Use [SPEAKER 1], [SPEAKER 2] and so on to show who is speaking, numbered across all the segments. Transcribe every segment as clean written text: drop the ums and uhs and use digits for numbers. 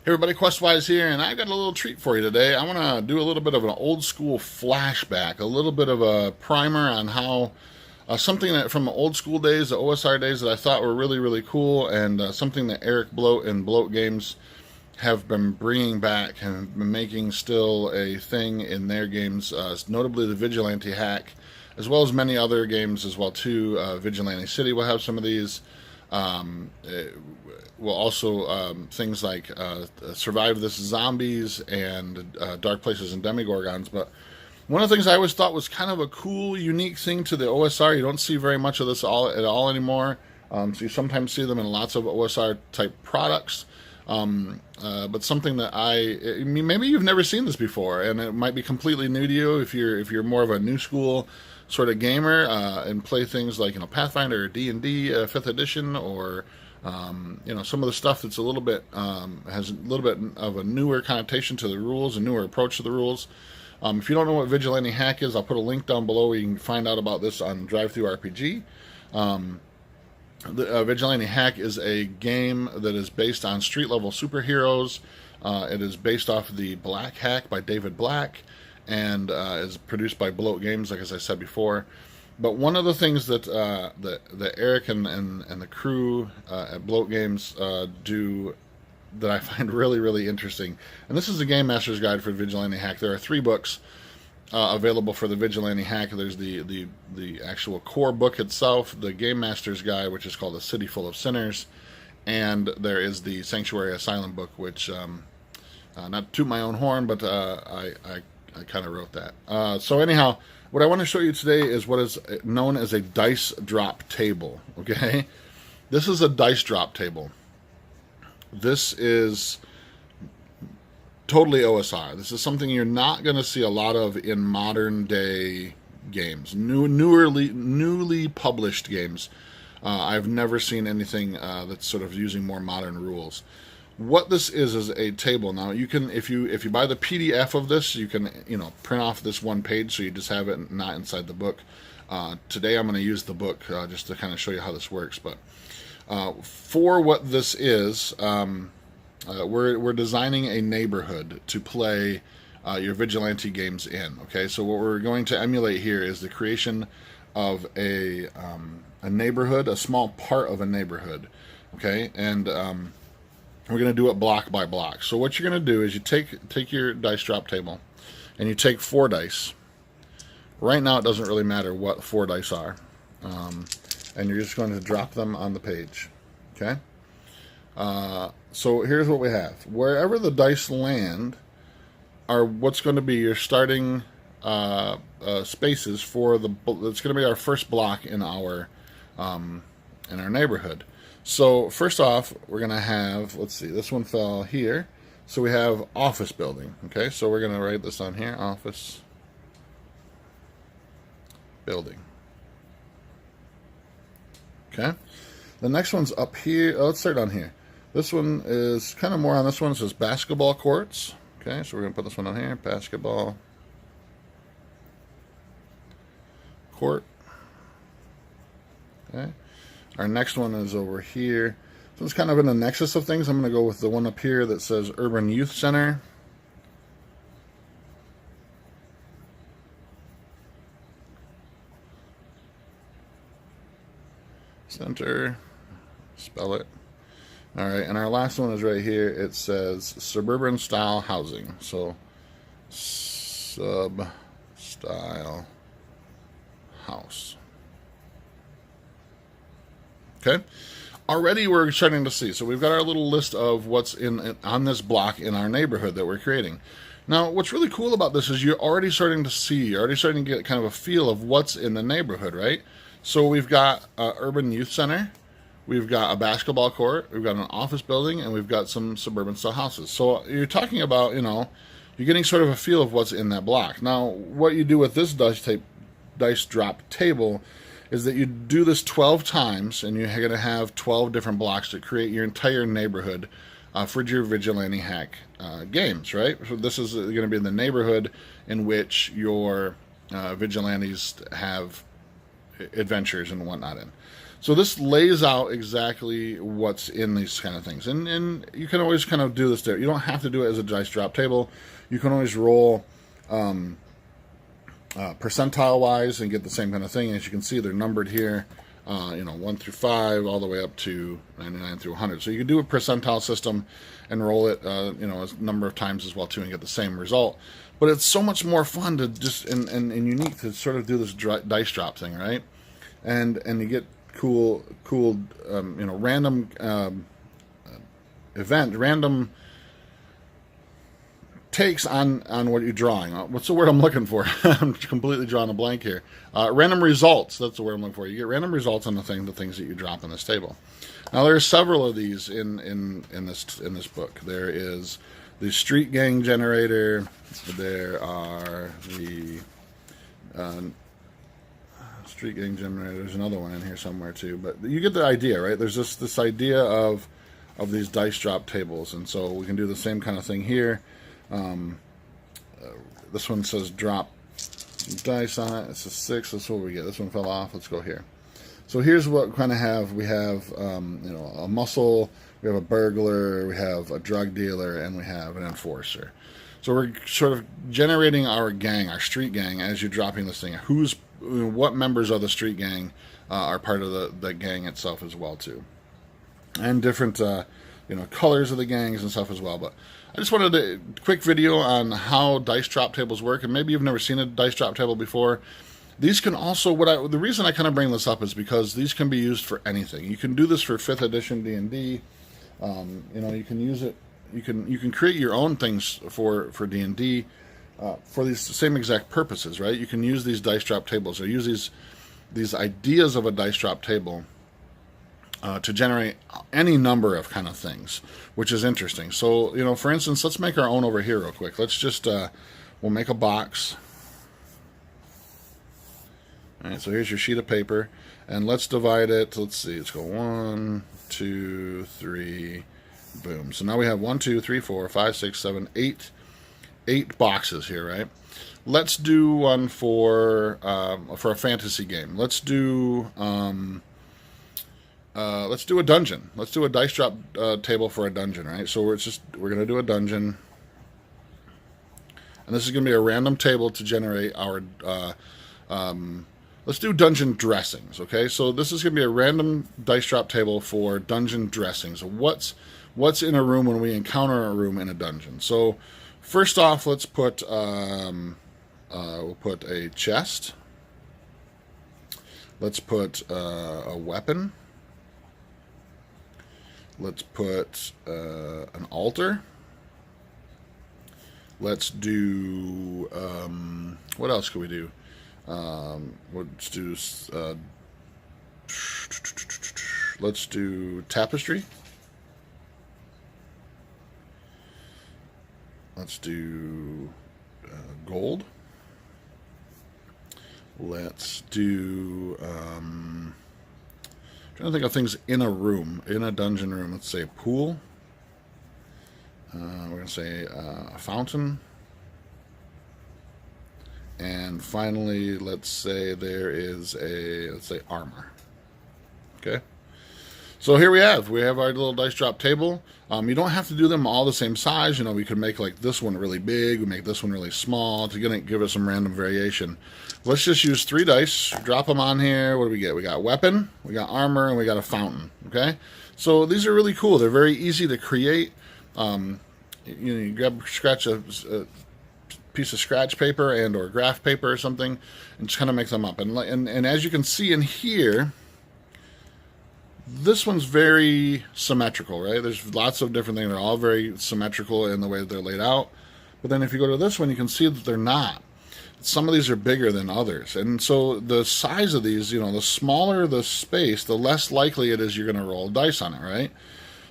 [SPEAKER 1] Hey everybody, Questwise here, and I got a little treat for you today. I want to do a little bit of an old school flashback, a little bit of a primer on how something that from the old school days, the OSR days, that I thought were really, really cool, and something that Eric Bloat and Bloat Games have been bringing back and been making still a thing in their games, notably the Vigilante Hack, as well as many other games as well too. Vigilante City will have some of these. Well, also things like Survive This Zombies and Dark Places and Demigorgons. But one of the things I always thought was kind of a cool, unique thing to the OSR, you don't see very much of this at all anymore. So you sometimes see them in lots of OSR type products. But something that maybe you've never seen this before, and it might be completely new to you if you're more of a new school sort of gamer and play things like Pathfinder or D&D 5th edition, or some of the stuff that's a little bit has a little bit of a newer connotation to the rules, a newer approach to the rules. If you don't know what Vigilante Hack is, I'll put a link down below where you can find out about this on Drive-Thru RPG. The Vigilante Hack is a game that is based on street-level superheroes. It is based off the Black Hack by David Black, and is produced by Bloat Games, like as I said before. But one of the things that that Eric and the crew at Bloat Games do that I find really, really interesting, and this is the Game Master's Guide for Vigilante Hack. There are 3 books available for the Vigilante Hack. There's the actual core book itself, the Game Master's Guide, which is called A City Full of Sinners, and there is the Sanctuary Asylum book, which not to toot my own horn, but I kind of wrote that. So anyhow, what I want to show you today is what is known as a dice drop table. Okay, this is a dice drop table. This is totally OSR. This is something you're not going to see a lot of in modern day games, newly published games. I've never seen anything that's sort of using more modern rules. What this is a table. Now you can, if you buy the PDF of this, you can print off this one page, so you just have it not inside the book. Today I'm going to use the book just to kind of show you how this works. But for what this is, we're designing a neighborhood to play your vigilante games in. Okay, so what we're going to emulate here is the creation of a neighborhood, a small part of a neighborhood. Okay, and we're going to do it block by block. So what you're going to do is you take your dice drop table, and you take 4 dice. Right now it doesn't really matter what 4 dice are, and you're just going to drop them on the page. Okay. So here's what we have. Wherever the dice land are what's going to be your starting spaces for it's going to be our first block in our neighborhood. So first off, we're going to have, let's see, this one fell here. So we have office building. Okay, so we're going to write this on here, office building. Okay, the next one's up here. Let's start down here. This one is kind of more on this one. It says basketball courts. Okay, so we're going to put this one on here, basketball court. Okay. Our next one is over here. So it's kind of in the nexus of things. I'm going to go with the one up here that says Urban Youth Center. Center. Spell it. All right, and our last one is right here. It says suburban style housing. So sub style house. Okay, already we're starting to see. So we've got our little list of what's on this block in our neighborhood that we're creating. Now, what's really cool about this is you're already starting to get kind of a feel of what's in the neighborhood, right? So we've got Urban Youth Center, we've got a basketball court, we've got an office building, and we've got some suburban style houses. So you're talking about, you're getting sort of a feel of what's in that block. Now, what you do with this dice drop table is that you do this 12 times, and you're going to have 12 different blocks to create your entire neighborhood for your Vigilante Hack games, right? So this is going to be the neighborhood in which your vigilantes have adventures and whatnot in. So this lays out exactly what's in these kind of things. And you can always kind of do this there. You don't have to do it as a dice drop table. You can always roll percentile-wise and get the same kind of thing. As you can see, they're numbered here, 1 through 5, all the way up to 99 through 100. So you can do a percentile system and roll it, a number of times as well, too, and get the same result. But it's so much more fun to just, and unique to sort of do this dice drop thing, right? And you get cool, random random takes on what you're drawing. What's the word I'm looking for? I'm completely drawing a blank here. Random results. That's the word I'm looking for. You get random results on the things that you drop on this table. Now there are several of these in this book. There is the street gang generator. There are the street gang generator. There's another one in here somewhere too. But you get the idea, right? There's this idea of these dice drop tables, and so we can do the same kind of thing here. This one says drop dice on it. It's a 6. That's what we get. This one fell off. Let's go here. So here's what we kind of have. We have a muscle, we have a burglar, we have a drug dealer, and we have an enforcer. So we're sort of generating our gang, our street gang, as you're dropping this thing. What members of the street gang are part of the gang itself as well too, and different colors of the gangs and stuff as well. But I just wanted a quick video on how dice drop tables work, and maybe you've never seen a dice drop table before. These can also, the reason I kind of bring this up is because these can be used for anything. You can do this for 5th edition D&D. You can use it. You can create your own things for D&D for these same exact purposes, right? You can use these dice drop tables or use these ideas of a dice drop table to generate any number of kind of things, which is interesting. So, for instance, let's make our own over here real quick. Let's just, we'll make a box. All right, so here's your sheet of paper, and let's divide it. Let's see, let's go 1, 2, 3, boom. So now we have 1, 2, 3, 4, 5, 6, 7, 8 boxes here, right? Let's do one for a fantasy game. Let's do a dungeon. Let's do a dice drop table for a dungeon, right? So we're gonna do a dungeon, and this is gonna be a random table to generate our. Let's do dungeon dressings, okay? So this is gonna be a random dice drop table for dungeon dressings. What's in a room when we encounter a room in a dungeon? So first off, let's put we'll put a chest. Let's put a weapon. Let's put an altar. Let's do, what else could we do? Let's do tapestry. Let's do gold. Let's do, trying to think of things in a room, in a dungeon room. Let's say a pool. We're going to say a fountain. And finally, let's say there is let's say armor. Okay. So here we have our little dice drop table. You don't have to do them all the same size. We could make like this one really big, we make this one really small to give us some random variation. Let's just use 3 dice, drop them on here. What do we get? We got weapon, we got armor, and we got a fountain. Okay, so these are really cool. They're very easy to create. You scratch a piece of scratch paper and or graph paper or something, and just kind of make them up. And as you can see in here, this one's very symmetrical, right? There's lots of different things. They're all very symmetrical in the way that they're laid out. But then if you go to this one, you can see that they're not. Some of these are bigger than others. And so the size of these, the smaller the space, the less likely it is you're going to roll dice on it, right?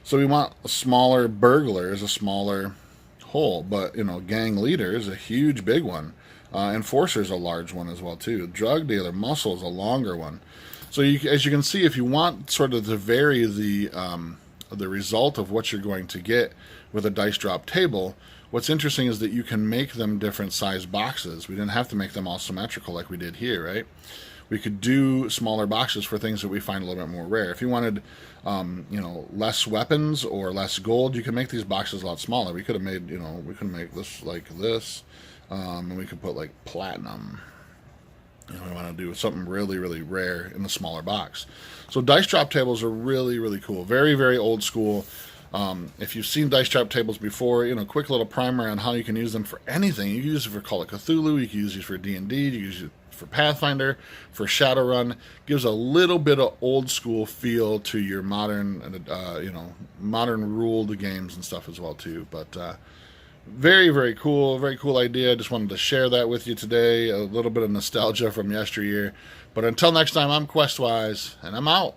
[SPEAKER 1] So we want a smaller burglar is a smaller hole, but, gang leader is a huge, big one. Enforcer is a large one as well, too. Drug dealer, muscle is a longer one. So as you can see, if you want sort of to vary the result of what you're going to get with a dice drop table, What's interesting is that you can make them different size boxes. We didn't have to make them all symmetrical like we did here, right? We could do smaller boxes for things that we find a little bit more rare. If you wanted, less weapons or less gold, you could make these boxes a lot smaller. We could have made, we could make this like this, and we could put like platinum. We want to do something really, really rare in the smaller box. So dice drop tables are really, really cool. Very, very old school. If you've seen dice drop tables before, quick little primer on how you can use them for anything. You can use it for Call of Cthulhu. You can use these for D&D. You can use it for Pathfinder, for Shadowrun. Gives a little bit of old school feel to your modern, modern ruled games and stuff as well too. But very, very cool idea. Just wanted to share that with you today. A little bit of nostalgia from yesteryear. But until next time, I'm Questwise, and I'm out.